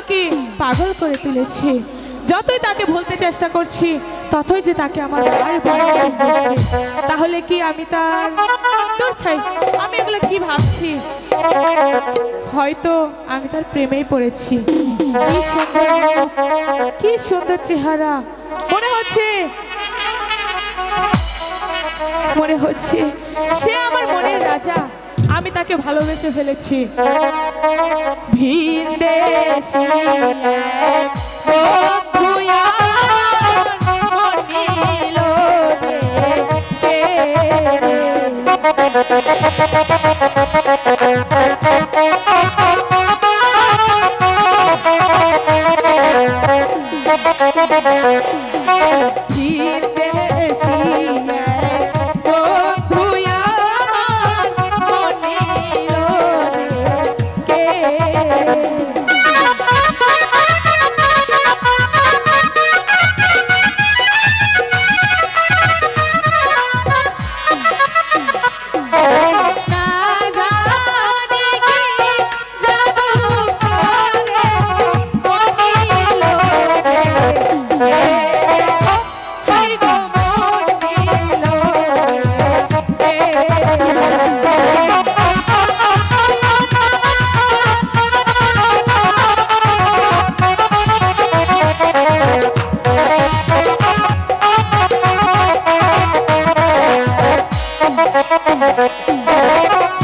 আমাকে পাগল করে তুলেছে। যতই তাকে ভুলতে চেষ্টা করছি ততই যে তাকে আমার বারবার মনে পড়ছে। তাহলে কি আমি তার দূর ছাই, আমি এগুলো কি ভাবছি? হয়তো আমি তার প্রেমেই পড়েছি। কি সুন্দর মুখ, কি সুন্দর চেহারা। মনে হচ্ছে সে আমার মনের রাজা। আমি তাকে ভালোবেসে ফেলেছি। ভিন দেশে এক বন্ধু আর মন নিল যে কেড়ে। ভিন দেশে এক বন্ধু আমার মন নিল যে কেড়ে। না জানি কি জাদু করে মন নিল যে কেড়ে। হাই গো মন নিল যে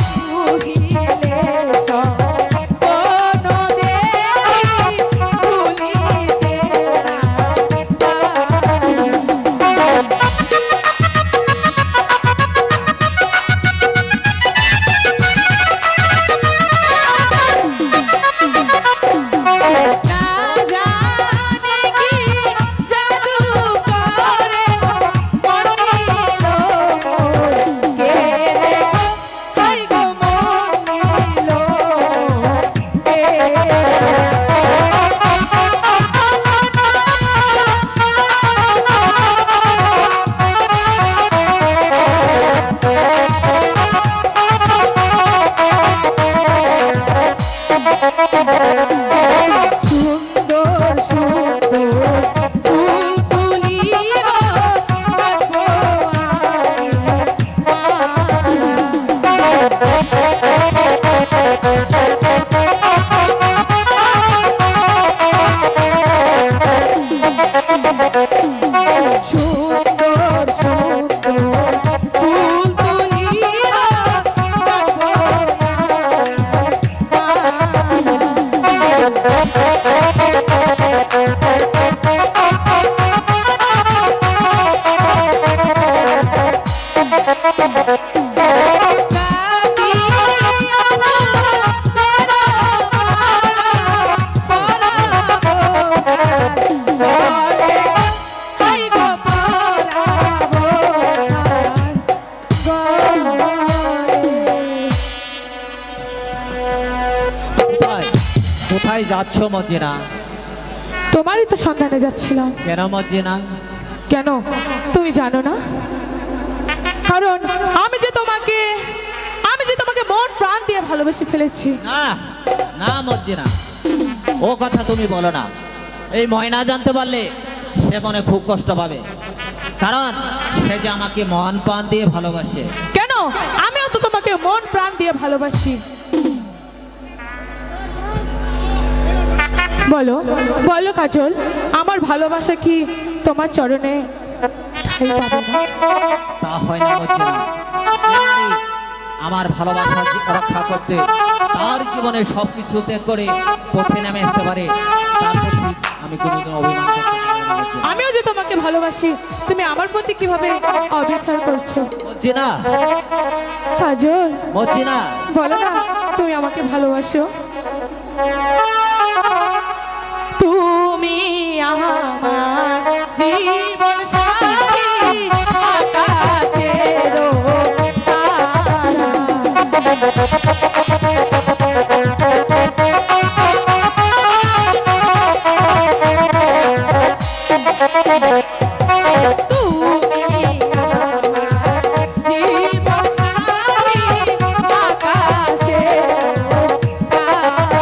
ভুলিলে স্বপ্ন দেখি ভুলিতে না পারি। না জানি কি জাদু করে মন নিল মোর কেড়ে। হাই গো মন নিল সুন্দর সুন্দর ফুল তুলিব রাখবো সুন্দর সুন্দর ফুল তুলিব রাখবো কোথায় কোথায় যাচ্ছ মর্জিনা? তোমারই তো সন্ধানে যাচ্ছিলাম। কেন মর্জিনা? কেন তুমি জানো না? কারণ আমি যে তোমাকে মন প্রাণ দিয়ে ভালোবেসে ফেলেছি। না না মর্জিনা, ও কথা তুমি বলো না। এই ময়না জানতে পারলে সে মনে খুব কষ্ট পাবে, কারণ সে যে আমাকে মন প্রাণ দিয়ে ভালোবাসে। কেন? আমিও তো তোমাকে মন প্রাণ দিয়ে ভালোবাসি। বলো বলো কাজল, আমার ভালোবাসা কি তোমার চরণে ঠাঁই পাবে না? তা হয় না মর্জিনা। যে নারী আমার ভালোবাসা রক্ষা করতে তার জীবনে সবকিছু ত্যাগ করে পথে নেমে আসতে পারে, তার প্রতি আমি কোনোদিন অভিমান করতে পারবো না মর্জিনা। আমিও যে তোমাকে ভালোবাসি, তুমি আমার প্রতি কিভাবে অবিচার করছো? মর্জিনা, কাজল মর্জিনা, বলো না তুমি আমাকে ভালোবাসো। তুমি আমার জীবন সাথী, আকাশেরও তারা। তুমি আমার জীবন সাথী, আকাশেরও তারা।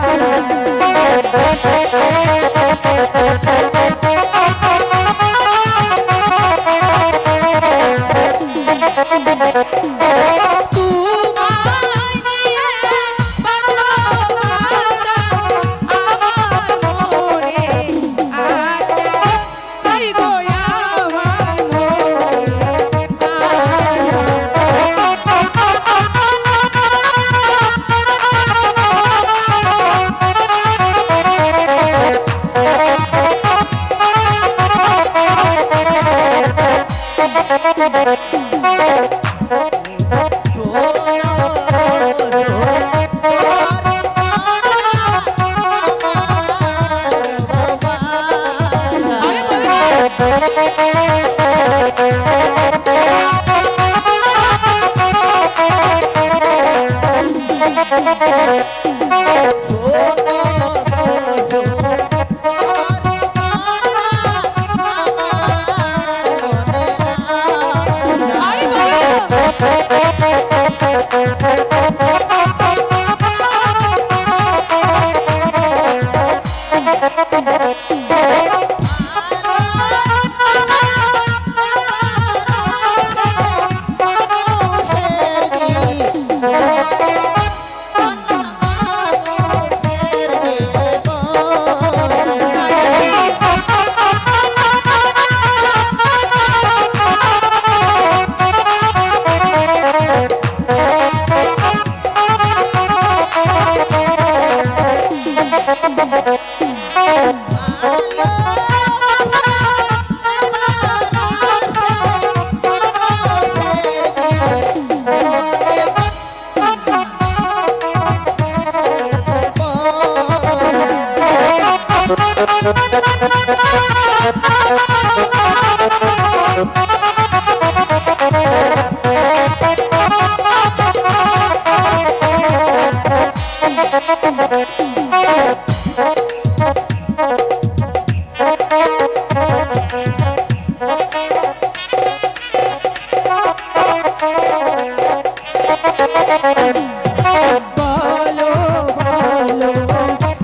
আরে বলো। বলো বলো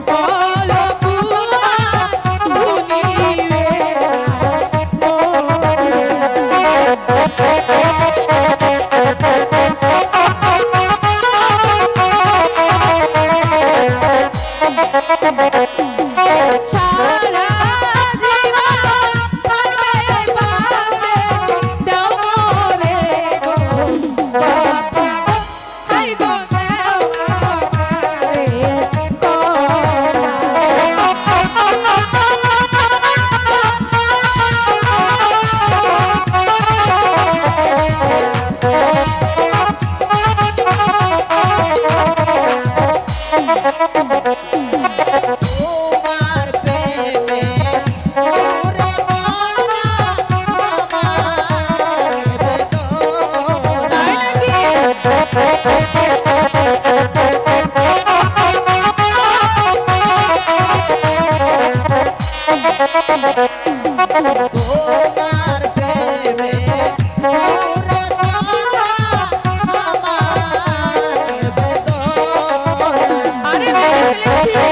বলো পুরাণ ভুলিবে সারা জীবন থাকবে পাশে দাও মোরে গো কথা হাই গো দাও আমারে তোমার প্রেমে ওরে বলা আমার বেদনা। তোমার প্রেমে ওরে বলা আমার বেদনা। আরে বেঁচে ফেলেছি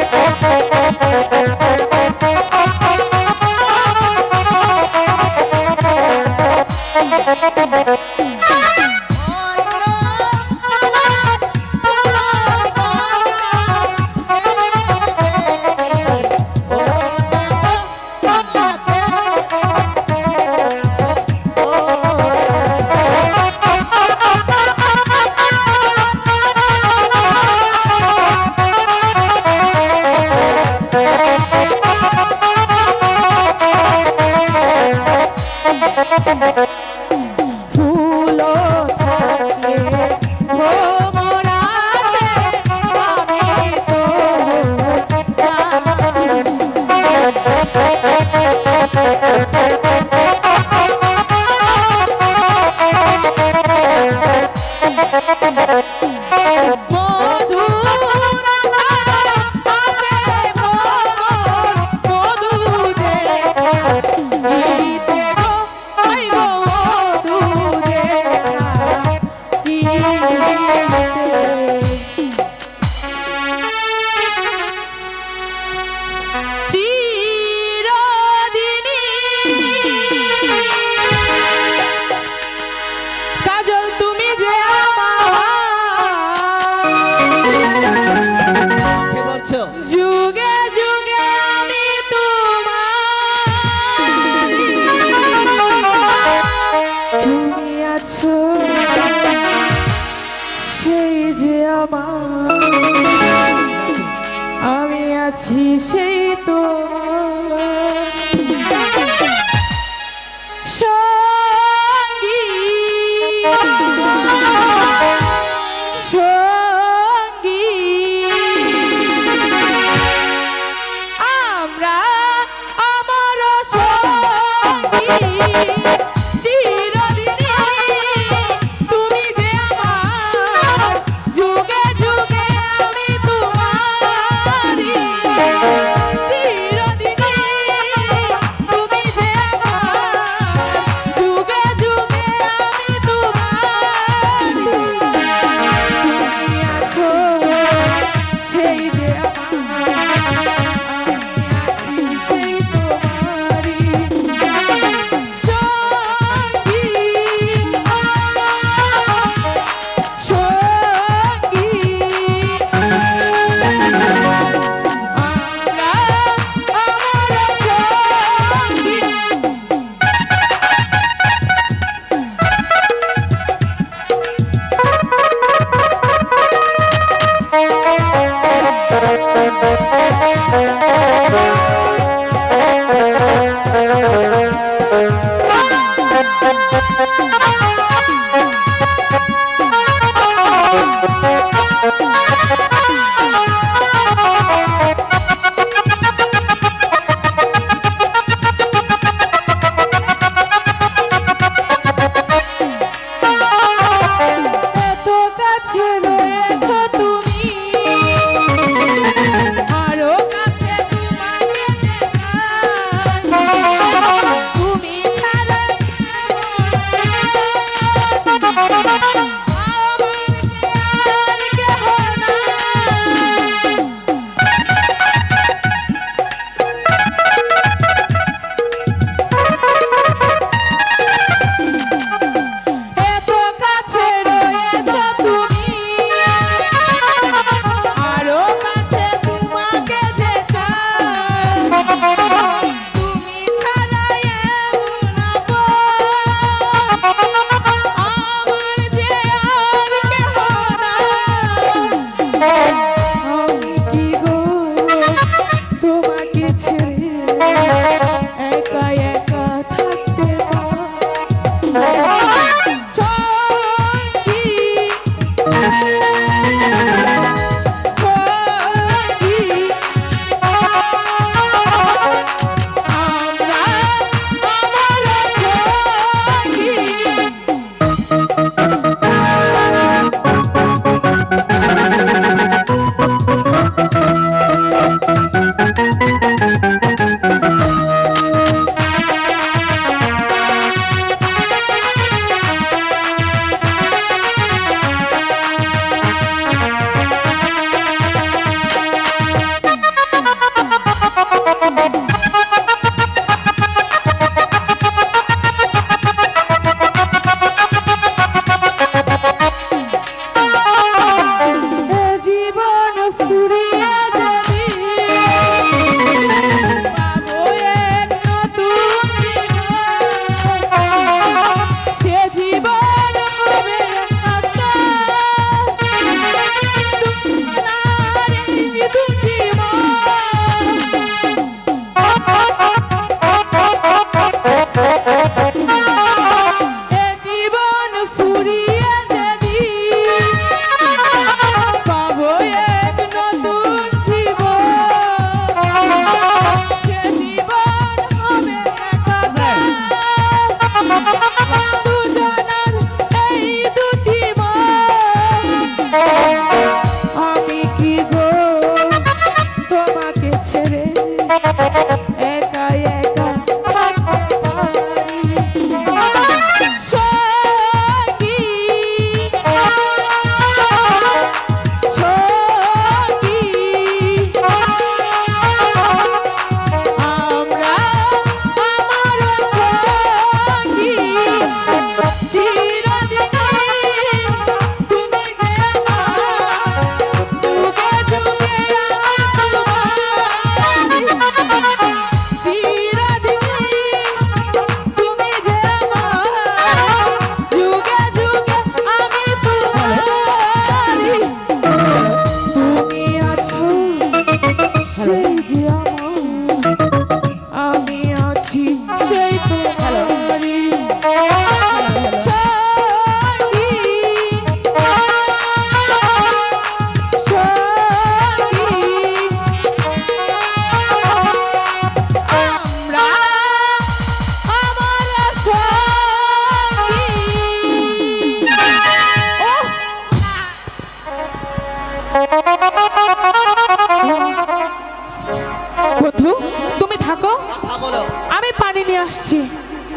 এসেছি।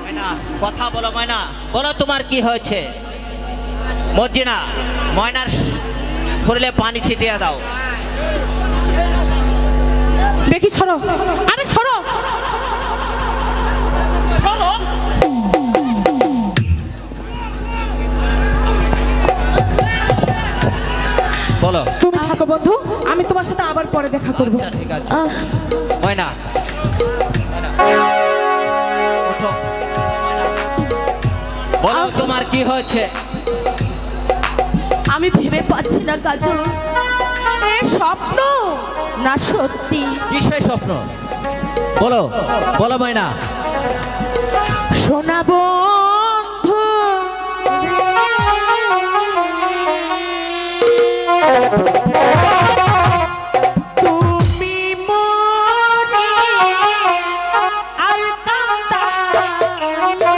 ময়না, কথা বলো ময়না, বলো তোমার কি হয়েছে? মর্জিনা, ময়নার শরীরে পানি ছিটিয়ে দাও। দেখি সরো, আরে সরো সরো। বলো। তুমি থাকো বন্ধু, আমি তোমার সাথে আবার পরে দেখা করবো। আচ্ছা, ঠিক আছে। আহ, ময়না, ময়না, ওঠো, ময়না। বলো তোমার কি হয়েছে? আমি ভেবে পাচ্ছি না কাজল, এ স্বপ্ন না সত্যি। কিসের স্বপ্ন? বলো, বলো ময়না। সোনা বন্ধু তুমি মনে আর কান্তা ময়না, ময়না।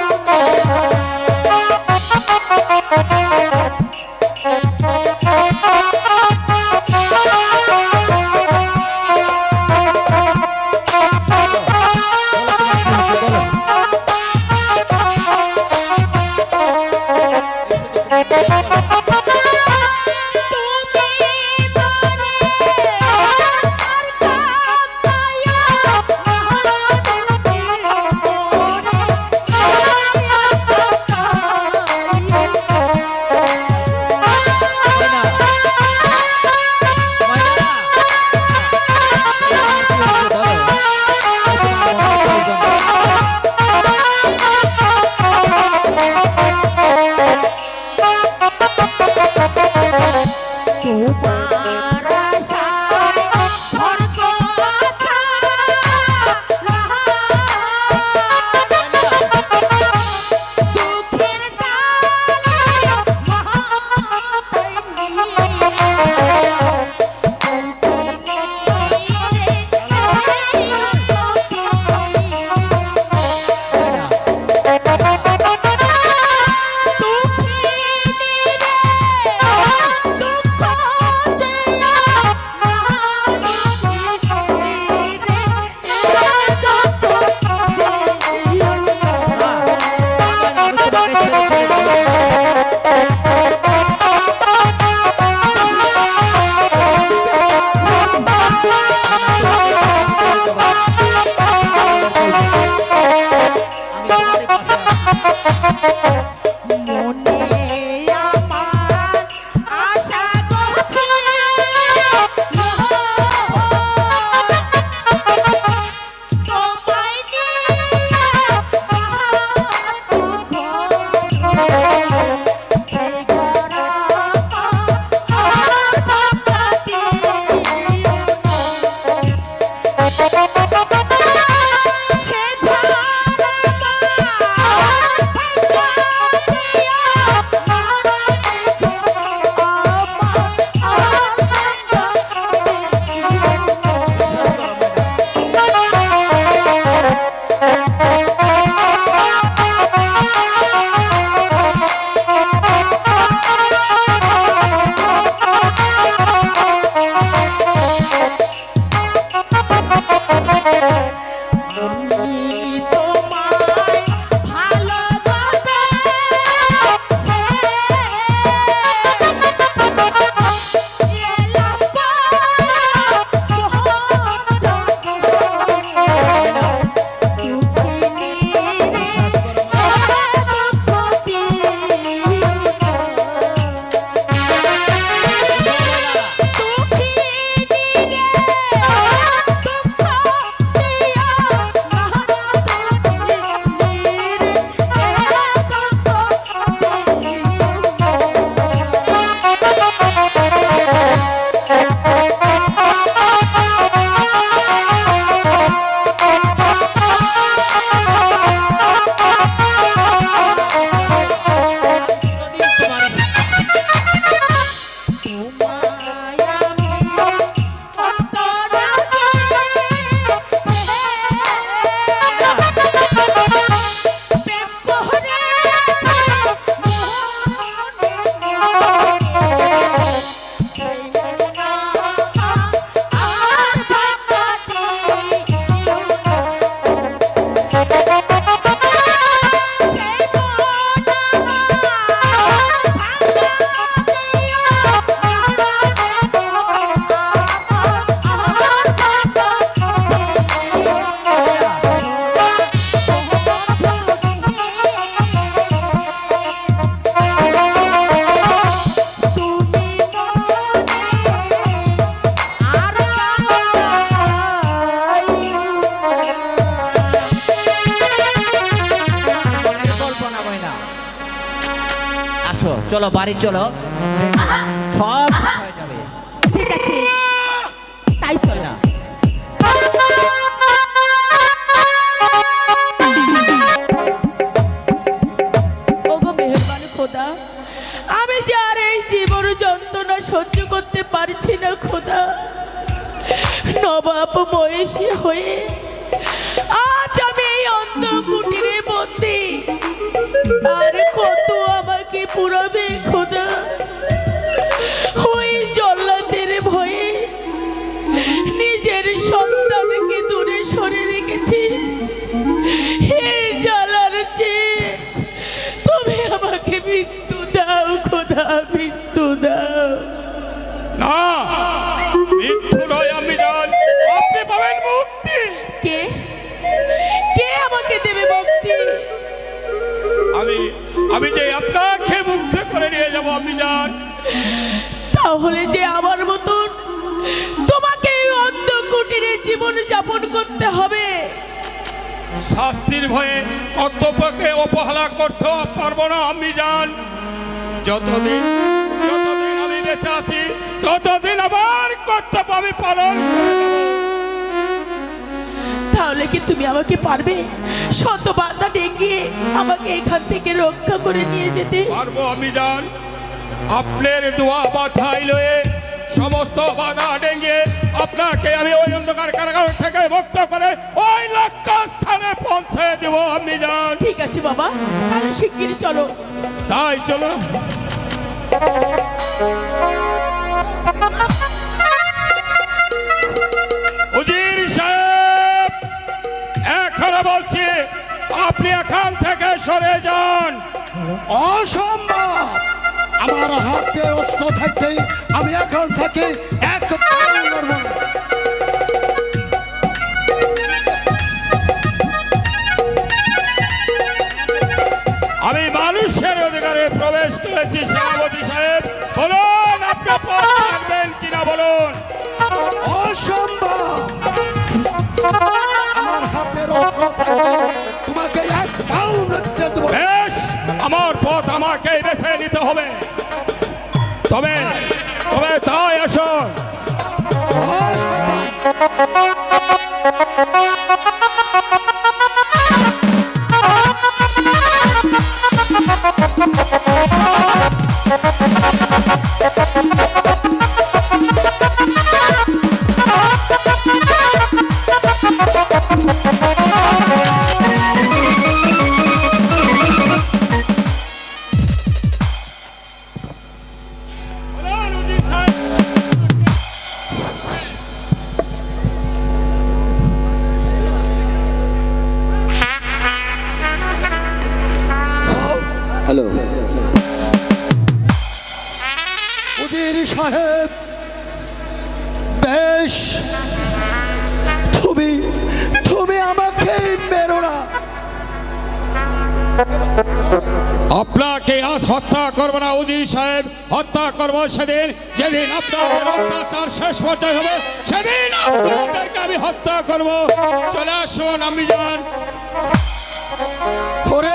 বলো, তোমার মনে প্রয়োজন। তোমার আশায় ভর কথা দুঃখের ডালে মহাতাই ময়না, মা, ময়না, আমি তোমাকে ছেড়ে চলে যাবো। আমি তোমারই পাশে আছি। মনে আমার আশা করছে তোমায় নিয়ে চলো বাড়ি চলো, সব ঠিক হয়ে যাবে। ঠিক আছে, তাই চল। না ওগো মেহেরবান খোদা, আমি যে আর এই জীবন যন্ত্রণা সহ্য করতে পারছি না খোদা। নবাব বয়সী হয়ে আজ আমি এই অন্ধ কুটিরে বন্দি। আর কত আমাকে পুরাবে খোদা। ওই জল্লাদের ভয়ে নিজের সন্তানকে দূরে সরে রেখেছি। হে জ্বালার চেয়ে তুমি আমাকে মৃত্যু দাও খোদা, মৃত্যু দাও। না, মৃত্যু নয় আমি জান, আপনি পাবেন মুক্তি। কে কে আমাকে দেবে মুক্তি? আমি যে আপনাকে মুক্ত করে নিয়ে যাব আমি জান। তাহলে যে আমার মতন তোমাকে এই অন্ধ কুটিরে জীবন যাপন করতে হবে। শাস্তির ভয়ে কর্তব্যকে অবহেলা করতে পারবো না আমি জান। যতদিন আমি বেঁচে আছি ততদিন আমার কর্তব্য আমি পালন করে যাব। তাহলে কি তুমি আমাকে পারবে শত বাধা ডেঙ্গিয়ে আমাকে এখান থেকে রক্ষা করে নিয়ে যেতে? পারবো আমি জান। আপনার দোয়া মাথায় লয়ে সমস্ত বাধা ডেঙ্গে আপনাকে আমি ওই অন্ধকার কারাগার থেকে মুক্ত করে ওই লক্ষ্য স্থানে পৌঁছে দেব আমি জান। ঠিক আছে বাবা, তাহলে শিগগিরই চলো। তাই চলো। উজির সাহেব, এখনো বলছি আপনি এখান থেকে সরে যান। অসম্ভব! আমার হাতে অস্ত্র থাকতেই আমি এখন থেকে এক পাও নড়ব না। আমি মানুষের অধিকারে প্রবেশ করেছি সেনাপতি সাহেব। বলুন আপনি পথ ছাড়বেন কিনা বলুন। অসম্ভব! আমার হাতের অস্ত্র থাকতে তোমাকে এক পাও নড়তে দেব না। বেশ, আমার পথ আমাকে বেছে নিতে হবে। তবে তাই আসুন। বলুন উজির সাহেব। হ্যালো, উজির সাহেব, বেশ, তুমি আমাকে মেরো না। আপনাকে আজ হত্যা করবো না উজির সাহেব, হত্যা করবো সেদিন যেদিন আপনাদের অত্যাচার শেষ পর্যায়ে হবে, সেদিন আপনাদেরকে আমি হত্যা করব। চলে আসুন আমি যান। ওরে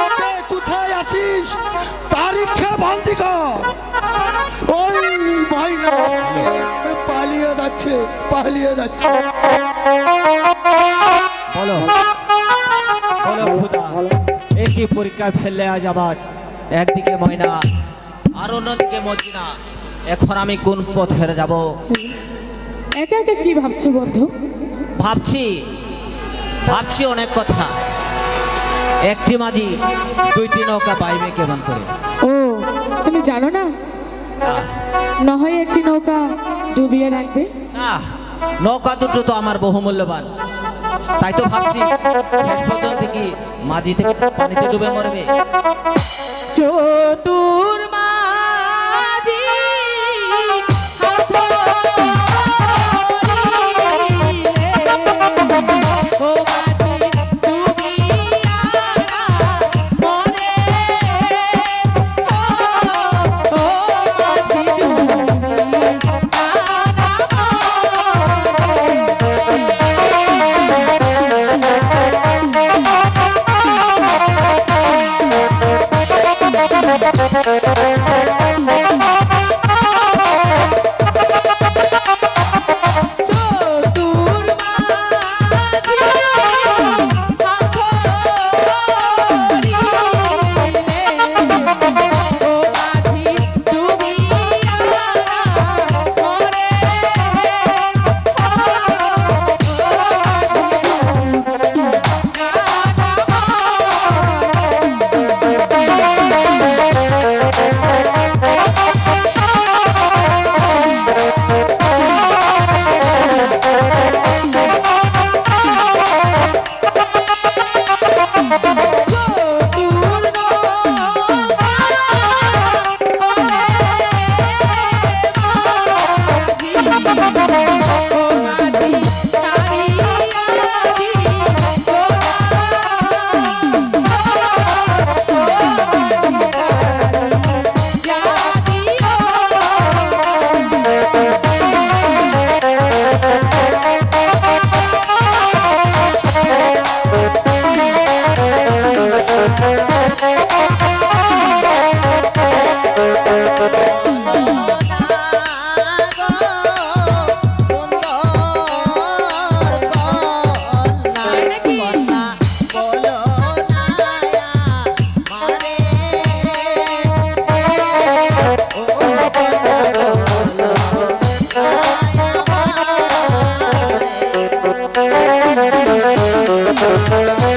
ওরে, কোথায় আসিস? তারিখে বন্দি কর। ওই মহিলা পালিয়ে যাচ্ছে। বলো বলো খুদা, একই পরীক্ষায় ফেললে আজ আবার একদিকে ময়না আর অন্যদিকে মজিনা। এখন আমি কোন পথে যাব? একা একা কি ভাবছো বন্ধু? ভাবছি অনেক কথা। একটি মাঝি দুইটি নৌকা পাইবে কেমন করে? ও, তুমি জানো না, আহ, না হয় একটি নৌকা ডুবিয়ে রাখবে। না, নৌকা দুটো তো আমার বহুমূল্যবান। তাই তো ভাবছি শেষ পর্যন্ত কি মাঝিতে পানিতে ডুবে মরবে। চতুর মাঝি ও মাঝি তুমি মনে ও মাঝি তুমি বলো না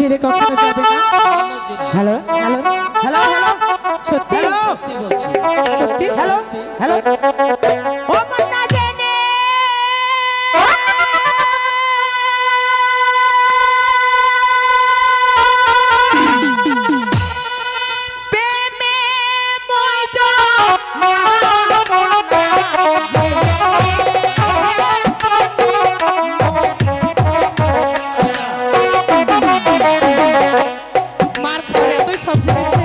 ছেড়ে কখনো যাবে না? হ্যালো হ্যালো হ্যালো হ্যালো সত্যি? সত্যি বলছি। সত্যি? হ্যালো হ্যালো ও মন না জেনে প্রেমে মইজ মার খাওয়ার এতই সব জেনেছে।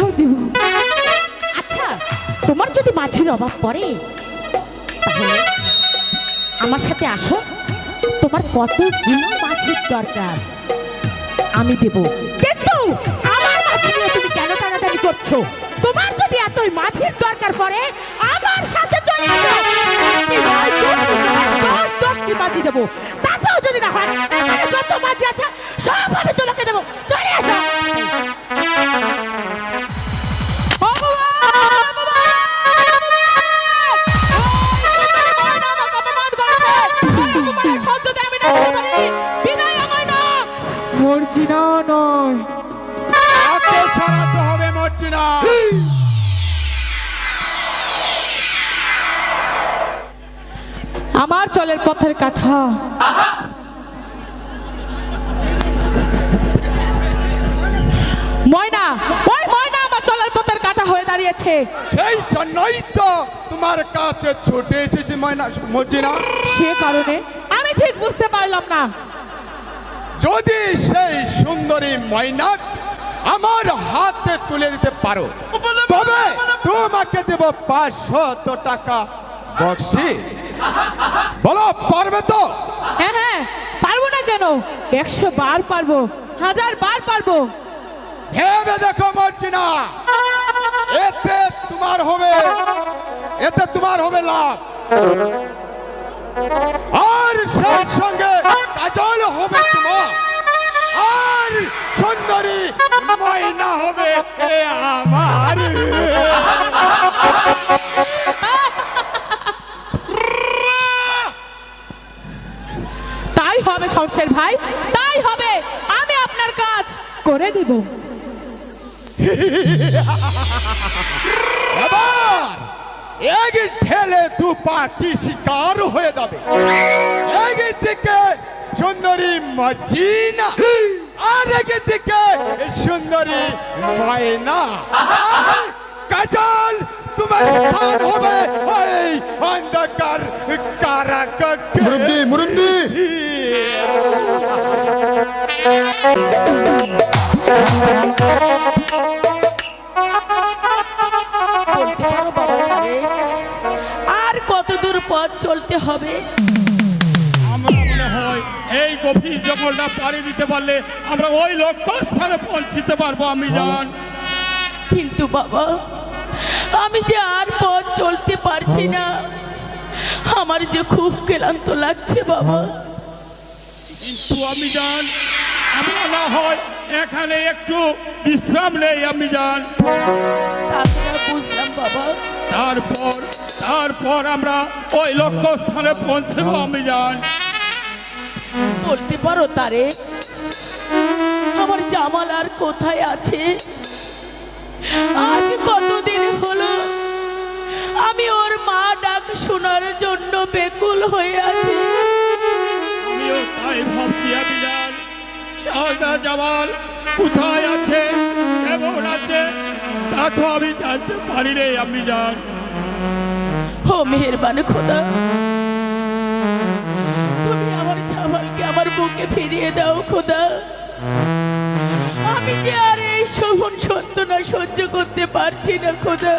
বছর দিব। আচ্ছা, তোমার যদি মাঝির অভাব পড়ে তাহলে আমার সাথে আসো। তোমার কতগুলো মাছের দরকার আমি দেব, কিন্তু আমার মাছ নিয়ে তুমি কেন টানাটানি করছো? তোমার যদি এতই মাছের দরকার পড়ে আমার সাথে চলে আসো। একটি নয়, দুটি নয়, 10টি মাঝি দেবো। তাতেও যদি না হয়, এখানে যত মাঝি আছে সব আমি তোমাকে দেবো। চলে আসো। মর্জিনা নয়, তাকে সরাতে হবে মর্জিনা। আমার চলের পথের কাঠা। ময়না, ওই ময়না আমার চলের পথের কাঠা হয়ে দাঁড়িয়েছে। সেই জন্যই তো তোমার কাছে ছুটে এসেছি ময়না মর্জিনা। সে কারণে আমি ঠিক বুঝতে পারলাম না। যদি সেই সুন্দরী ময়না আমার হাতে তুলে দিতে পারো তবে তোমাকে দেব 500 টাকা বকশিশ। বলো পারবে তো? হ্যাঁ হ্যাঁ, পারবো না কেন? 100 বার পারবো, 1000 বার পারবো। ভেবে দেখো মর্জিনা, এতে তোমার হবে লাভ, আর সেই সঙ্গে কাজল হবে তোমার, আর সুন্দরী ময়না হবে আমার। তাই হবে শমশের ভাই, তাই হবে। আমি আপনার কাজ করে দিব। এবার এক ঠেলে দু পাখি শিকার হয়ে যাবে। একদিকে সুন্দরী মর্জিনা, আর একদিকে সুন্দরী ময়না। কাজল তোমার স্থান হবে ওই অন্ধকার কারাকক্ষে। মুরুন্ডি বলতে পারো বাবা তারে, আর কত দূর পথ চলতে হবে? আমরা মনে হয় এই গভীর জঙ্গলটা পাড়ি দিতে পারলে আমরা ওই লক্ষ্যস্থানে পৌঁছিতে পারবো আমি জান। কিন্তু বাবা, আমি যে আর পথ চলতে পারছি না, আমার যে খুব ক্লান্ত লাগছে বাবা। কিন্তু আমি জান, আমরা না হয় এখানে একটু বিশ্রাম নেই আমি জান। তাছাড়া বুঝলাম বাবা। তারপর আমরা ওই লক্ষ্যস্থানে পৌঁছবো আমি জান। বলতে পারো তারে, আমার জামাল আর কোথায় আছে? আজ কতদিন হলো আমি ওর মা ডাক শোনার জন্য বেকুল হয়ে আছি। আমিও তাই ভাবছি আমি জান। শাহদা জামাল কোথায় আছে, কেমন আছে, তা তো আমি জানতে পারি রে আমি জান। ও মেহেরবান খোদা, তুমি আমার জামালকে আমার বুকে ফিরিয়ে দাও খোদা। আমি যে আর এই শোভন যন্ত্রণা সহ্য করতে পারছি না খোদা।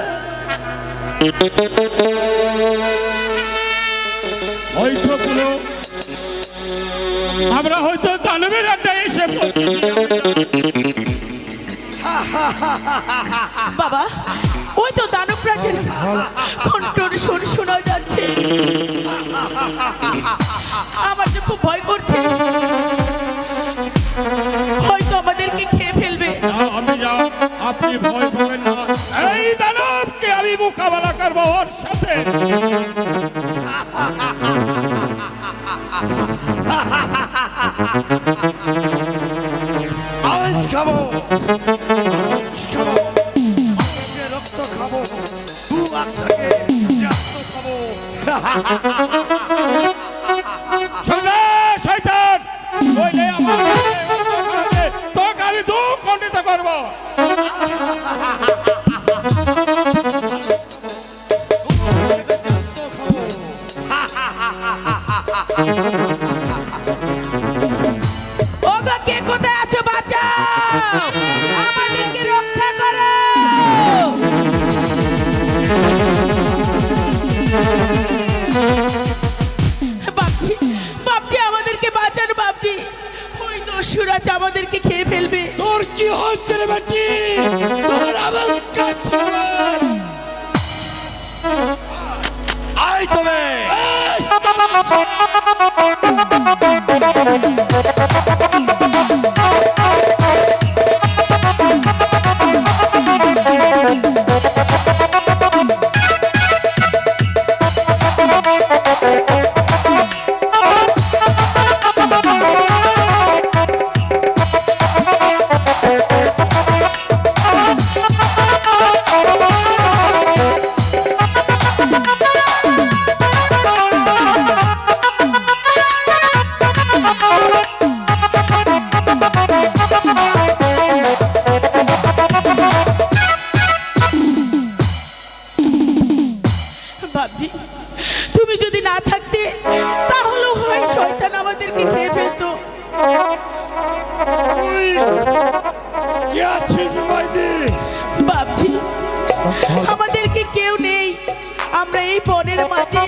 হয়তো আমরা হয়তো দানবের আড্ডায় এসে পৌঁছেছি। বাবা, ওই তো দানব রাজের কণ্ঠর সুর শোনা যাচ্ছে। আমার যে খুব ভয় করছে, হয়তো আমাদেরকে খেয়ে ফেলবে। না আমি যাও, আপনি ভয় পাবেন না। এই দানবকে আমি মোকাবেলা করবো ওর সাথে। আওয়াজ খাবো, রক্ত খাবো, দু আত্মাকে রক্ত খাবো। শয়তান, নইলে আমার তোকে আমি দু খণ্ডিত করবো। ওগো, কে কোথায় আছো? বাঁচাও, আমাদেরকে রক্ষা করো। আয় তবে বাবজি, তুমি যদি না থাকতে তাহলে হয় শয়তান আমাদেরকে খেয়ে ফেলতো। কি আছে মাইদি? বাবজি, আমাদেরকে কেউ নেই, আমরা এই বনের মাঝে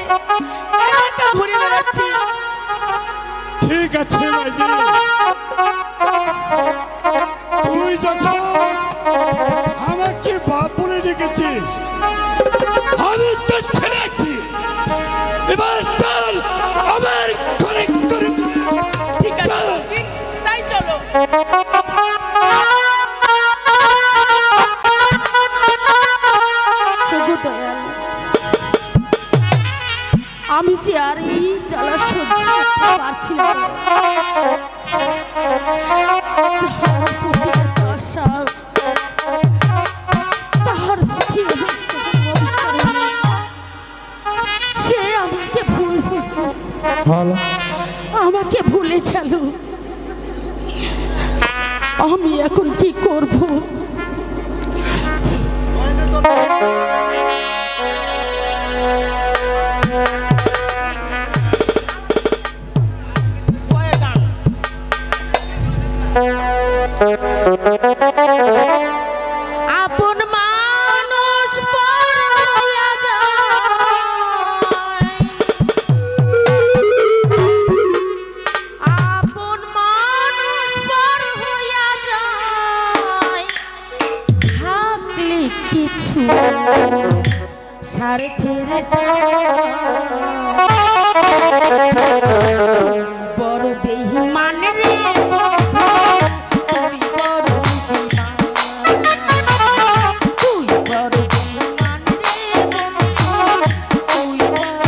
একা ঘুরে বেড়াচ্ছি। ঠিক আছে মাইদি, তুই যখন আমাকে বাপ বলে ডেকেছিস, আমি তো ছেড়েছি। এবার চল আমার ঘরে ঘরে। ঠিক আছে বাবজি, তাই চলো। ওগো দয়াল, আমি যে আর এই জ্বালা সহ্য করতে পারছি না। যাহার প্রতি এত আশা, তাহার প্রতি আমার কোনো অধিকার নেই। সে আমাকে ভুল বুঝলো, আমাকে ভুলে গেল। আমি এখন কি করব? আপন মানুষ পর হইয়া যায়, আপন মানুষ পর হইয়া যায়, থাকলে কিছু স্বার্থের বড় বেঈমান রে, তুই বড় বেঈমান, তুই বড় বেঈমান রে, তুই বড়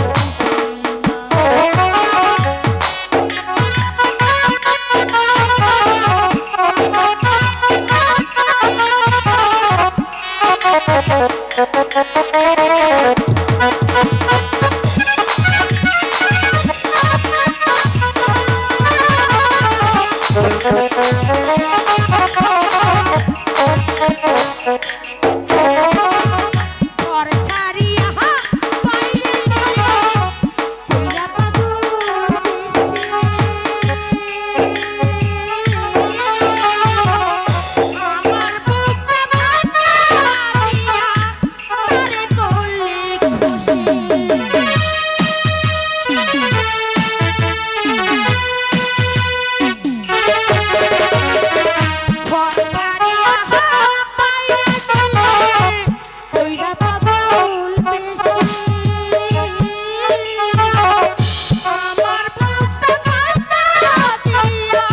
ঘর ছাড়িয়া বাইরে গেলে কইরা পাগল বেশি। আমার বুকটা ভাঙা দিয়া আমারে করলে খুশি। ঘর ছাড়িয়া বাইরে গেলে কইরা পাগল বেশি। আমার বুকটা ভাঙা দিয়া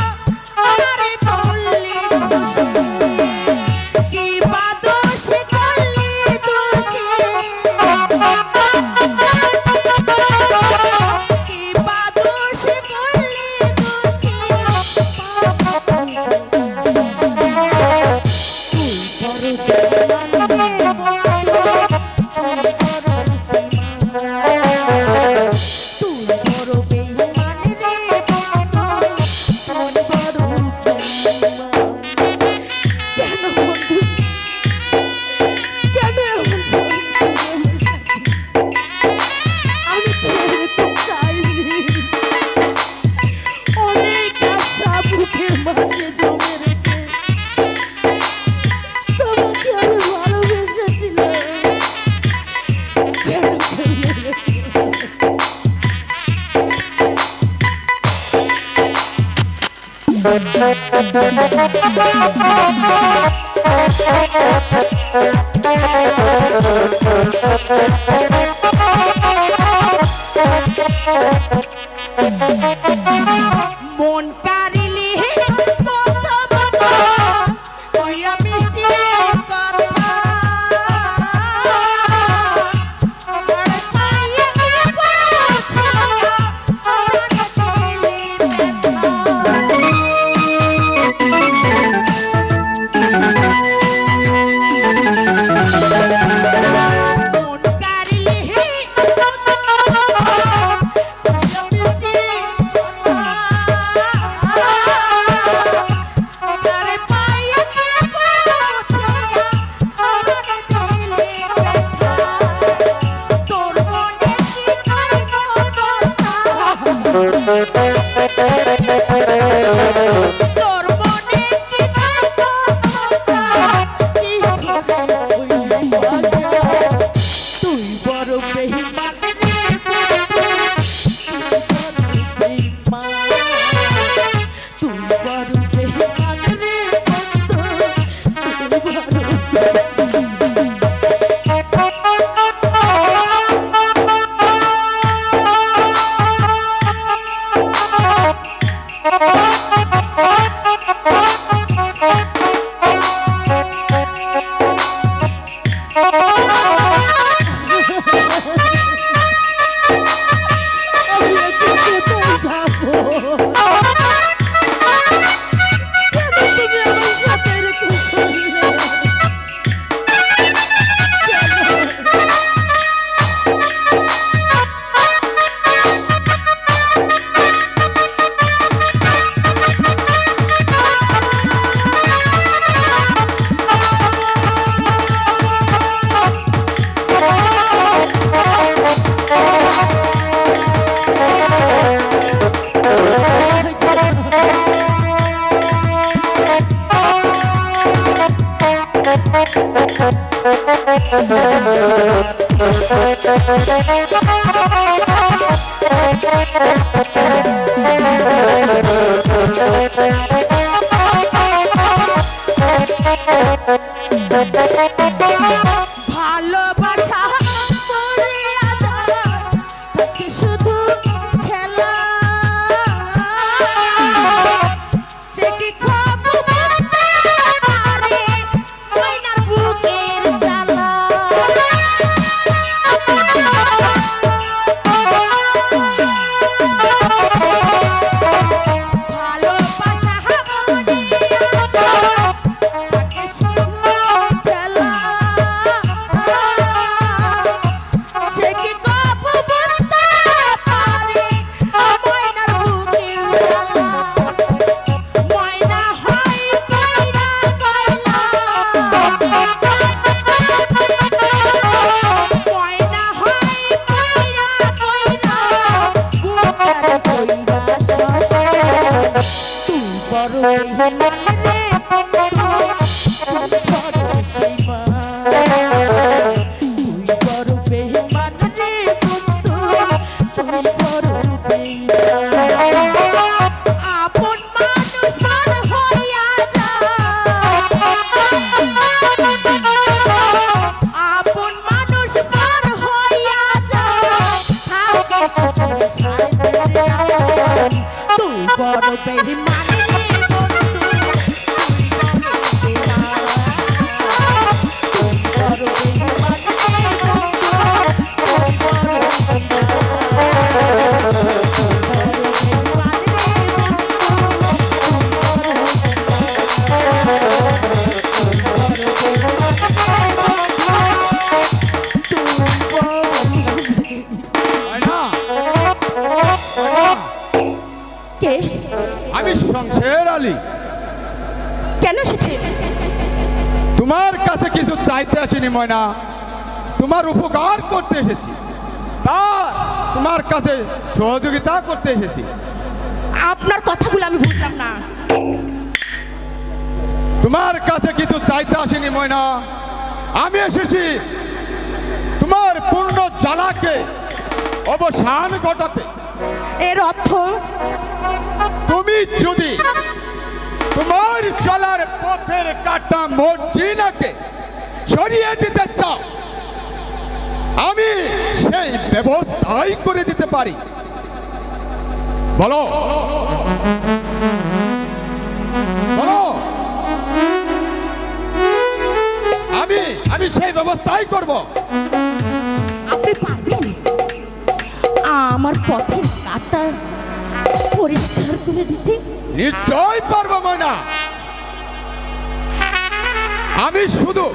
আমারে করলে খুশি। কি বা দোষ করলে দোষী, কি বা দোষ করলে দোষী, তুই বড় বেঈমান রে, তুই বড় বেঈমান। কেন বন্ধু, কেন এমন করছিস? আমি তো এরকম চাইনি। অনেক আশা বুকের মাঝে জমে রেখে তোমাকে আমি ভালোবেসেছিলাম। কেন করলে? মন কারিলে ওই আমি তোর মনে কি তুই বড় বেঈমান রে তুই বড় বেঈমান রে ভালোবাসা মরিয়া যায় তাকে শুধু খেলা সে কি খবর বলতে পারে ময়নার বুকের জ্বালা ভালোবাসা মরিয়া যায় তাকে শুধু খেলা সে কি কবু বলতে পারে ময়নার বুকের জ্বালা ময়না হয় কইরা কইলা ময়না হয় কইরা কইরা বুকের কইরা শশা তুই বড় বেঈমান রে তুই বড় বেঈমান তুই বড় বেঈমান রে তুই বড় বেঈমান আপন মানুষ পার হইয়া যায় আপন মানুষ পার হইয়া যায় তুই বড় বেঈমান রে কে আমি শমশের আলী কেন এসেছে তোমার কাছে কিছু চাইতে আসিনি ময়না, তোমার উপকার করতে এসেছি, তা তোমার কাছে সহযোগিতা করতে এসেছি। আপনার কথাগুলো আমি বুঝলাম না তোমার কাছে কিছু চাইতে আসিনি ময়না, আমি এসেছি তোমার পূর্ণ জ্বালাকে অবসান ঘটাতে। এর অর্থ তুমি যদি তোমার চলার পথের কাটা মর্জিনাকে সরিয়ে দিতে চাও, আমি সেই ব্যবস্থাই করে দিতে পারি। বলো বলো, আমি সেই ব্যবস্থাই করব। আপনি পারবেন আমার পথের কাঁটা পরিষ্কার করে দিতে? নিশ্চয় পারবো ময়না। আমি শুধু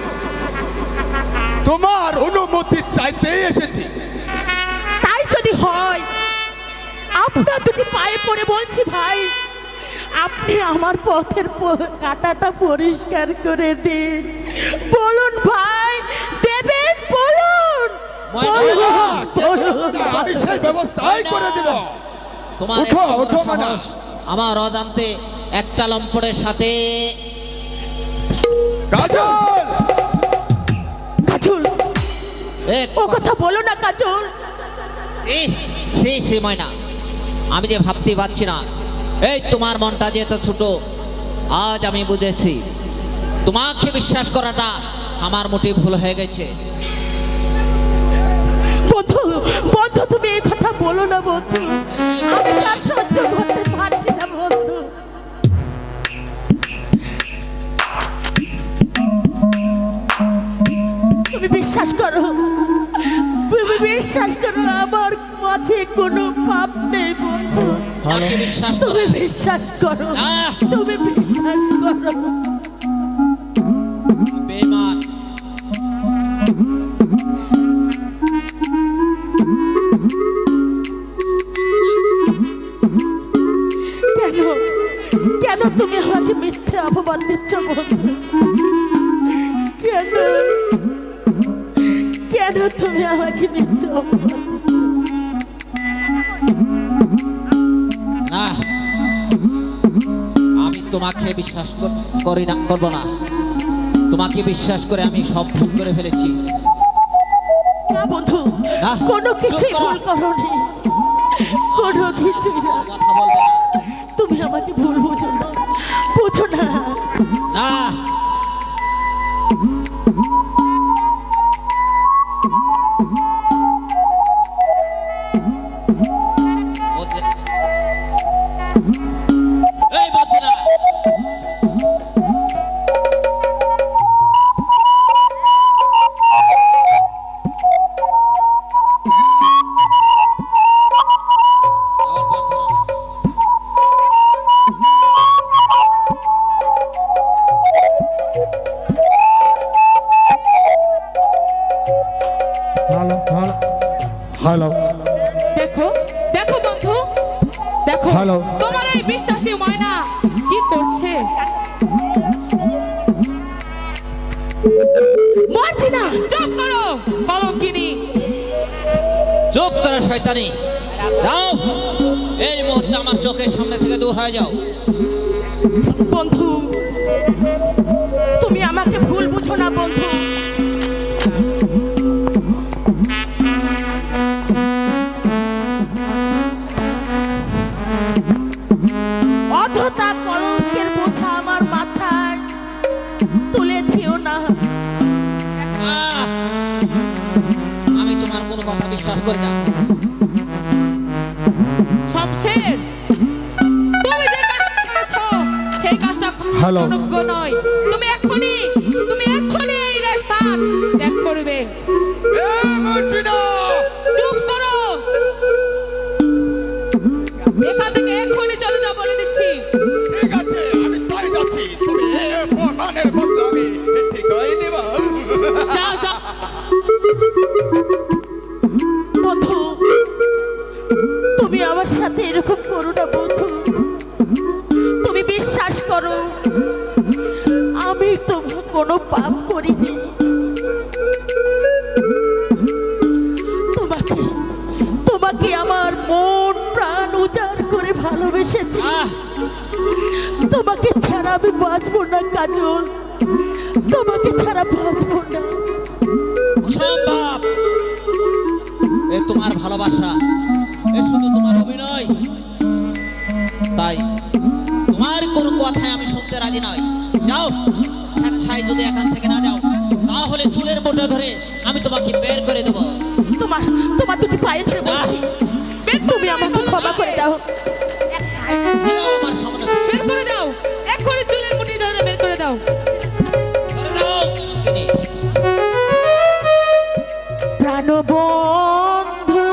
তোমার অনুমতি চাইতেই এসেছি। তাই যদি হয়, আপনার দুটি পায়ে পড়ে বলছি ভাই, আপনি আমার পথের কাঁটাটা পরিষ্কার করে দিন। বলুন ভাই, দেবেন? বলুন বলুন। আমি সেই ব্যবস্থাই করে দিব। তোমার ওঠো, এত বড় ওঠো, মানা। সাহস, আমার অজান্তে একটা লম্পটের সাথে কাজল, কাজল, এক ও কথা বলো না কাজল। সেই ময়না, আমি যে ভাবতে পারছি না, এই তোমার মনটা যে এত ছোট, আজ আমি বুঝেছি তোমাকে বিশ্বাস করাটা আমার মোটেই ভুল হয়ে গেছে। বন্ধু, বন্ধু, তুমি এই কথা বলো না বন্ধু, আমি আর সহ্য করতে পারছি না বন্ধু। তুমি বিশ্বাস করো, তুমি বিশ্বাস করো, আমার মাঝে কোনো পাপ নেই বন্ধু। আমাকে বিশ্বাস করো। তুমি বিশ্বাস করো, না। তুমি বিশ্বাস করো। বেঈমান, কেন, কেন তুমি আমাকে মিথ্যে অপমান দিচ্ছ বন্ধু? কেন, কেন তুমি আমাকে মিথ্যে অপমান দিচ্ছ? না, আমি তোমাকে বিশ্বাস করব না। তোমাকে বিশ্বাস করে আমি সব ভুল করে ফেলেছি। না বন্ধু, না, কোনো কিছুই চুপ করো। ভুল করোনি, কোনো কিছুই না। কথা বলবে না। তুমি আমাকে ভুল বুঝো না, বুঝো না। না, এই বলছি না। হ্যালো, দেখো দেখো বন্ধু, দেখো হ্যালো। তোমার এই বিশ্বাসী ময়না কি করছে। মারছি না। চুপ করো কলঙ্কিনী। চুপ করে শয়তানি, যাও এই মুহূর্তে আমার চোখের সামনে থেকে দূর হয়ে যাও। বন্ধু, তুমি আমাকে ভুল বুঝো না বন্ধু। অযথা কলঙ্কের বোঝা আমার মাথায় তুলে দিও না। আহ! আমি তোমার কোনো কথা বিশ্বাস করি না। শমশের, তুমি যে কাজটা করেছো সেই কাজটা হ্যালো। যোগ্য নয়। তুমি এক্ষুনি এই স্থান ত্যাগ করবে। চুপ করো, এখান থেকে এক্ষুনি চলে যাও বলে দিচ্ছি। ঠিক আছে, আমি তাই যাচ্ছি। তবে এই অপমানের মধ্যে আমি ঠিকই নিব। যাও যাও। বন্ধু, তুমি আমার সাথে এরকম করো না বন্ধু। তুমি বিশ্বাস করো, আমি তোমার কোনো পাপ করিনি। তোমাকে, তোমাকে আমার মন প্রাণ উজাড় করে ভালোবেসেছি। আহ! তোমাকে ছাড়া আমি বাঁচবো না কাজল, তোমাকে ছাড়া বাঁচবো না। অসম্ভব। এ তোমার ভালোবাসা, এ শুধু তোমার অভিনয়। তাই তোমার কোনো কথায় আমি শুনতে রাজি নই। যাও, স্বেচ্ছায় যদি এখান থেকে না যাও, তাহলে হলে চুলের বোটা ধরে আমি তোমাকে বের করে দেবো। তোমার তোমার দুটি পায়ে ধরে বলছি, তুমি আমাকে ক্ষমা করে দাও। দাও আমার সামনে থেকে। বের করে দাও, এক্ষুনি চুলের মুঠি ধরে বের করে দাও। করে দাও। কিনে। প্রাণবন্ধু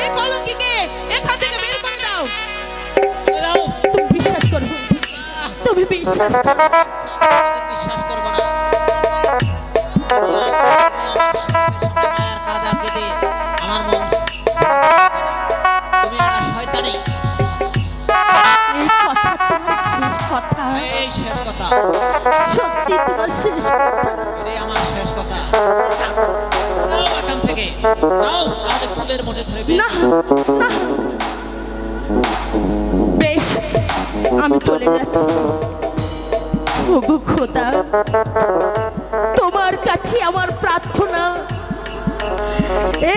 এই কলঙ্কিকে এখান থেকে বের করে দাও। করে দাও। তুমি বিশ্বাস করো, তুমি বিশ্বাস করো। আমি বিশ্বাস করবো না। তুমি আমার সামনে মায়ের কাঁধে কেটে আমার মন। তুমি একটা শয়তানি। এই কথা তোমার শেষ কথা, এই শেষ কথা। সত্যি তোমার শেষ কথা। এটাই আমার শেষ কথা। যাও এখান থেকে। যাও, নাহলে চুলের মোটে ধরে বের না না, বেশ আমি চলে যাচ্ছি। ওগো খোদা, তোমার কাছে আমার প্রার্থনা,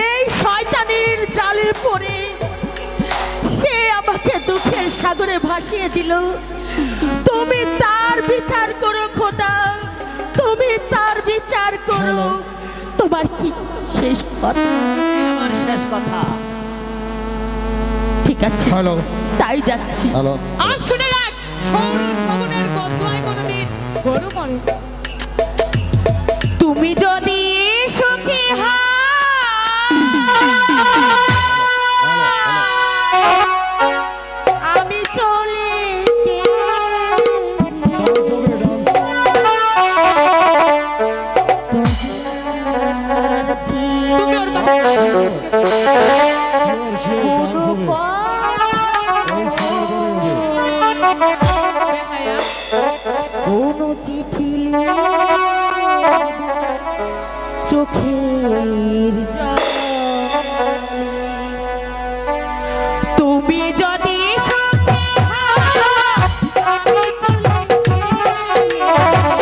এই শয়তানের জালে পড়ে সে আমাকে দুঃখের সাগরে ভাসিয়ে দিল। তুমি তার বিচার করো খোদা, তুমি তার বিচার করো। তোমার কি শেষ কথা? আমার শেষ কথা। ঠিক আছে, হ্যালো তাই যাচ্ছি। হ্যালো আর শুনে রাখ, সৌর শগুনের বদলায় কোনো গরু মরে। তুমি যদি সুখী হও আমি চলে ডান্স হবে ডান্স তুমি ওর কথা বেহায়া। কোনো চিঠি চোখের জল। তুমি যদি সুখী হও, আমি চলে চলে যাও।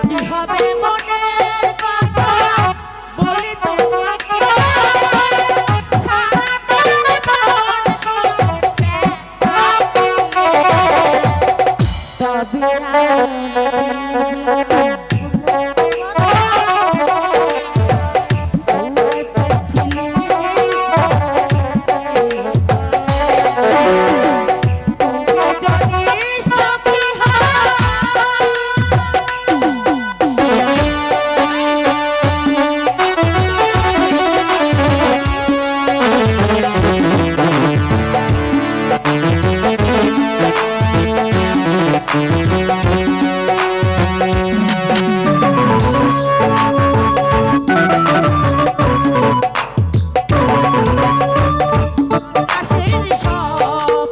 কি হবে মনের কথা বলি তোমাকে সারা জীবন শুনতে তবে আসের সব